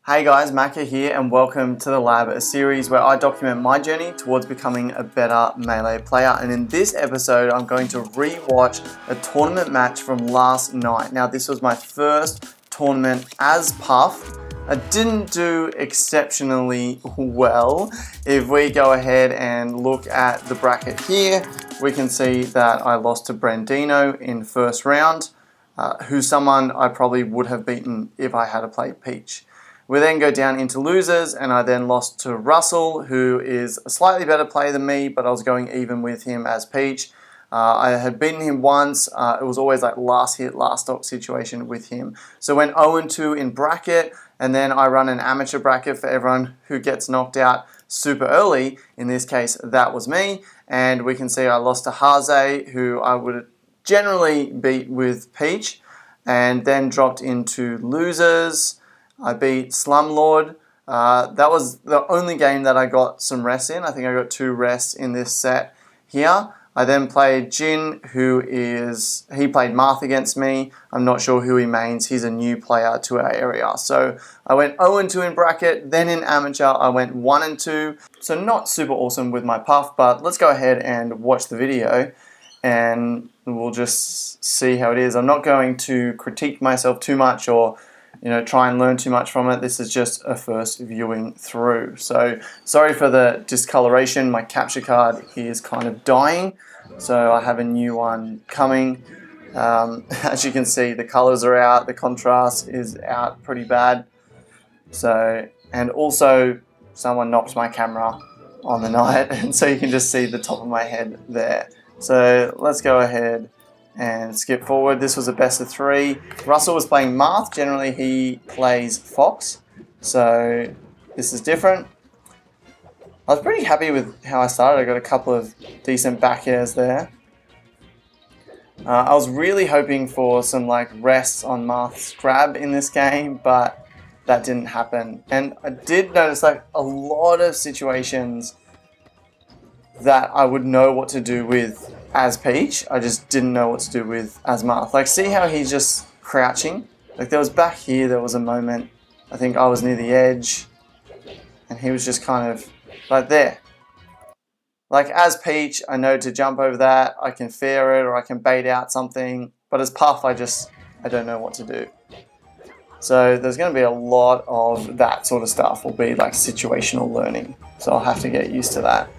Hey guys, Maka here and welcome to The Lab, a series where I document my journey towards becoming a better Melee player. And in this episode, I'm going to re-watch a tournament match from last night. Now, this was my first tournament as Puff. I didn't do exceptionally well. If we go ahead and look at the bracket here, we can see that I lost to Brandino in first round, who's someone I probably would have beaten if I had played Peach. We then go down into losers, and I then lost to Russell, who is a slightly better player than me, but I was going even with him as Peach. I had beaten him once. It was always like last hit, last stock situation with him. So went 0-2 in bracket, and then I run an amateur bracket for everyone who gets knocked out super early. In this case, that was me. And we can see I lost to Haze, who I would generally beat with Peach, and then dropped into losers. I beat Slumlord. That was the only game that I got some rests in. I think I got 2 rests in this set here. I then played Jin, he played Marth against me. I'm not sure who he mains. He's a new player to our area. So I went 0-2 in bracket. Then in amateur, I went 1-2. So not super awesome with my Puff, but let's go ahead and watch the video and we'll just see how it is. I'm not going to critique myself too much or try and learn too much from it. This is just a first viewing through. So sorry for the discoloration. My capture card is kind of dying, so I have a new one coming. As you can see, the colors are out, the contrast is out pretty bad. So, and also someone knocked my camera on the night, and so you can just see the top of my head there. So let's go ahead and skip forward. This was a best of 3. Russell was playing Marth. Generally, he plays Fox. So this is different. I was pretty happy with how I started. I got a couple of decent back airs there. I was really hoping for some rests on Marth's grab in this game, but that didn't happen. And I did notice a lot of situations that I would know what to do with as Peach. I just didn't know what to do with as Marth. See how he's just crouching? There was back here, there was a moment, I think I was near the edge, and he was just kind of right there. As Peach, I know to jump over that, I can fair it or I can bait out something, but as Puff, I don't know what to do. So there's going to be a lot of that sort of stuff, will be situational learning. So I'll have to get used to that.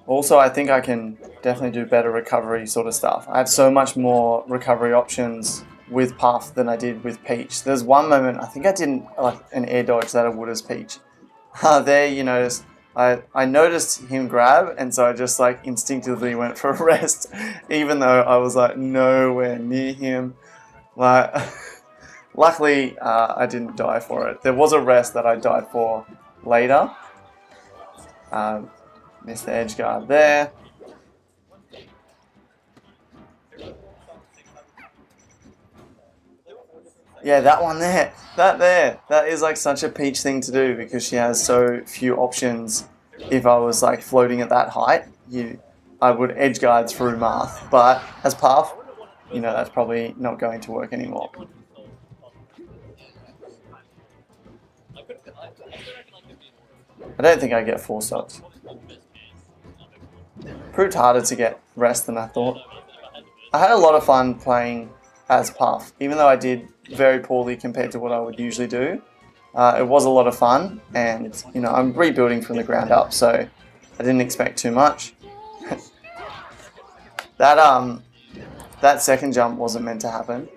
Also, I think I can definitely do better recovery sort of stuff. I have so much more recovery options with Puff than I did with Peach. There's one moment, I think I did an air dodge that I would as Peach. There you notice, I noticed him grab, and so I just instinctively went for a rest, even though I was nowhere near him. Luckily, I didn't die for it. There was a rest that I died for later. Missed the edge guard there. Yeah, that one there. That is such a Peach thing to do because she has so few options. If I was floating at that height, I would edge guard through Marth. But as Puff, that's probably not going to work anymore. I don't think I get 4 stocks. Proved harder to get rest than I thought. I had a lot of fun playing as Puff, even though I did very poorly compared to what I would usually do. It was a lot of fun, and I'm rebuilding from the ground up, so I didn't expect too much. That second jump wasn't meant to happen,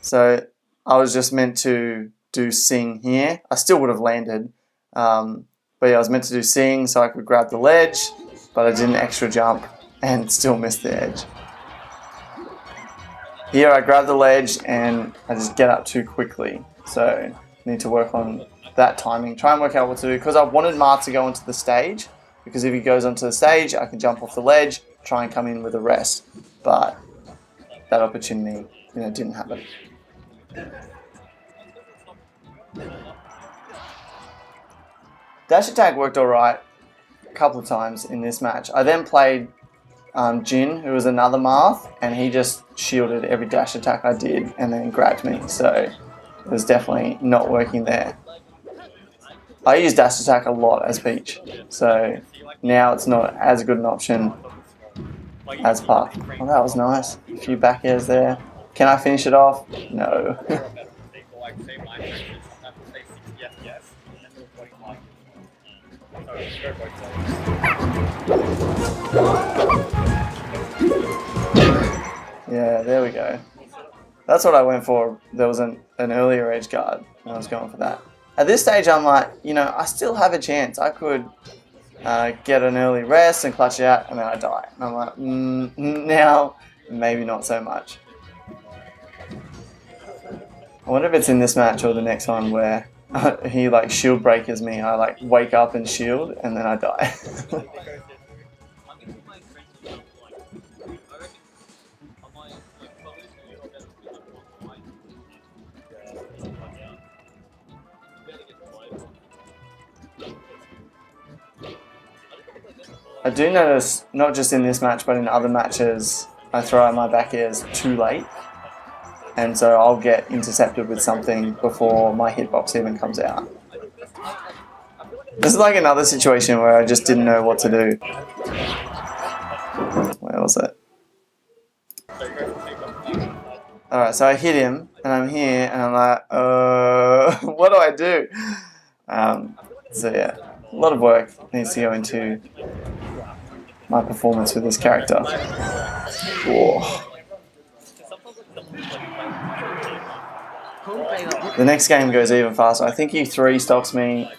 so I was just meant to do Sing here. I still would have landed, but yeah, I was meant to do Sing so I could grab the ledge, but I did an extra jump and still missed the edge. Here I grab the ledge and I just get up too quickly, so I need to work on that timing, try and work out what to do, because I wanted Marth to go onto the stage, because if he goes onto the stage I can jump off the ledge, try and come in with a rest, but that opportunity didn't happen. Dash attack worked alright a couple of times in this match. I then played Jin, who was another Marth, and he just shielded every dash attack I did and then grabbed me, so it was definitely not working there. I use dash attack a lot as Peach, so now it's not as good an option as Puff. Oh, that was nice. A few back airs there. Can I finish it off? No. Yeah, there we go. That's what I went for. There was an earlier edge guard, and I was going for that. At this stage, I'm like, you know, I still have a chance. I could get an early rest and clutch it out, and then I die. And I'm like, now, maybe not so much. I wonder if it's in this match or the next one where he like shield breakers me. I like wake up and shield, and then I die. I do notice, not just in this match, but in other matches, I throw out my back airs too late. And so I'll get intercepted with something before my hitbox even comes out. This is like another situation where I just didn't know what to do. Where was it? Alright, so I hit him, and I'm here, and I'm like, what do I do? So yeah, a lot of work needs to go into my performance with this character. Whoa. The next game goes even faster. I think he 3-stocks me.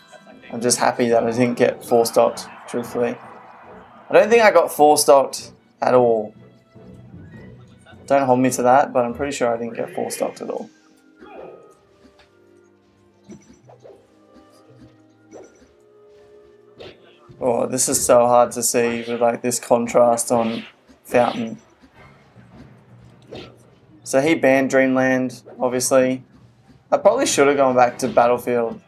I'm just happy that I didn't get 4-stocked, truthfully. I don't think I got 4-stocked at all. Don't hold me to that, but I'm pretty sure I didn't get 4-stocked at all. Oh, this is so hard to see with like this contrast on Fountain. So he banned Dreamland, obviously. I probably should have gone back to Battlefield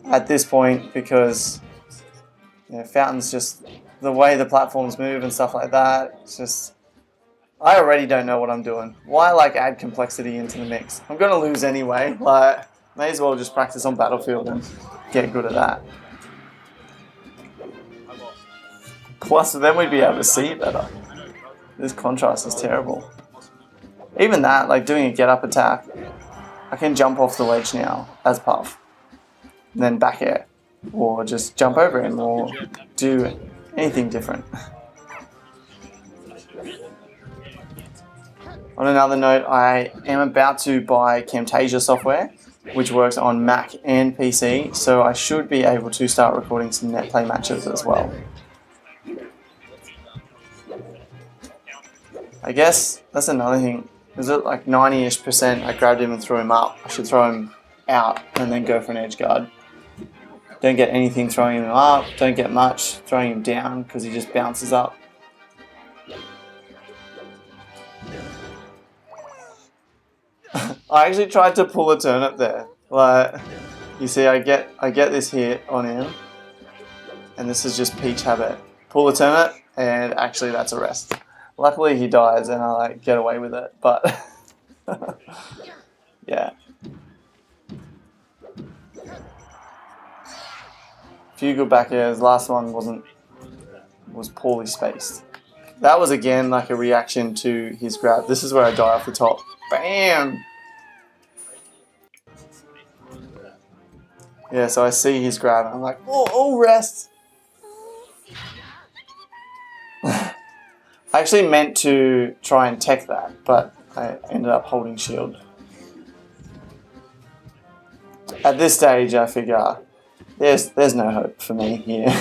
at this point because, you know, Fountain's just the way the platforms move and stuff like that. It's just, I already don't know what I'm doing. Why like add complexity into the mix? I'm gonna lose anyway. Like, may as well just practice on Battlefield and get good at that. Plus, then we'd be able to see better. This contrast is terrible. Even that, like doing a get-up attack, I can jump off the ledge now as Puff. And then back air. Or just jump over him, or do anything different. On another note, I am about to buy Camtasia software, which works on Mac and PC, so I should be able to start recording some net play matches as well. I guess that's another thing. Is it like 90-ish% I grabbed him and threw him up? I should throw him out and then go for an edge guard. Don't get anything throwing him up, don't get much throwing him down because he just bounces up. I actually tried to pull a turnip there. Like, you see, I get this hit on him, and this is just Peach habit. Pull a turnip, and actually that's a rest. Luckily he dies and I like get away with it, but yeah. Few good back airs. Last one was poorly spaced. That was again like a reaction to his grab. This is where I die off the top. Bam! Yeah, so I see his grab and I'm like, oh rest! I actually meant to try and tech that, but I ended up holding shield. At this stage, I figure there's no hope for me here.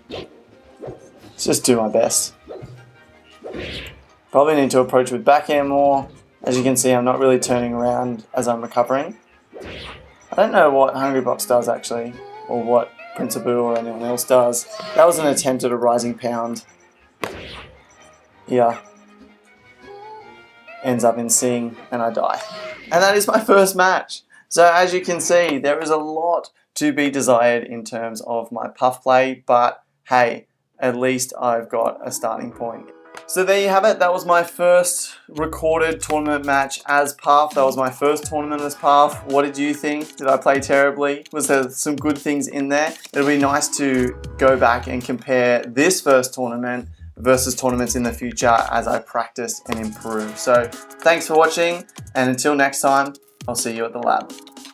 Let's just do my best. Probably need to approach with back air more. As you can see, I'm not really turning around as I'm recovering. I don't know what Hungrybox does actually, or what Prince Abu or anyone else does. That was an attempt at a rising pound. Here ends up in Sing and I die. And that is my first match. So as you can see, there is a lot to be desired in terms of my Puff play, but hey, at least I've got a starting point. So there you have it. That was my first recorded tournament match as Puff. That was my first tournament as Puff. What did you think? Did I play terribly? Was there some good things in there? It'll be nice to go back and compare this first tournament versus tournaments in the future as I practice and improve. So thanks for watching, and until next time, I'll see you at the lab.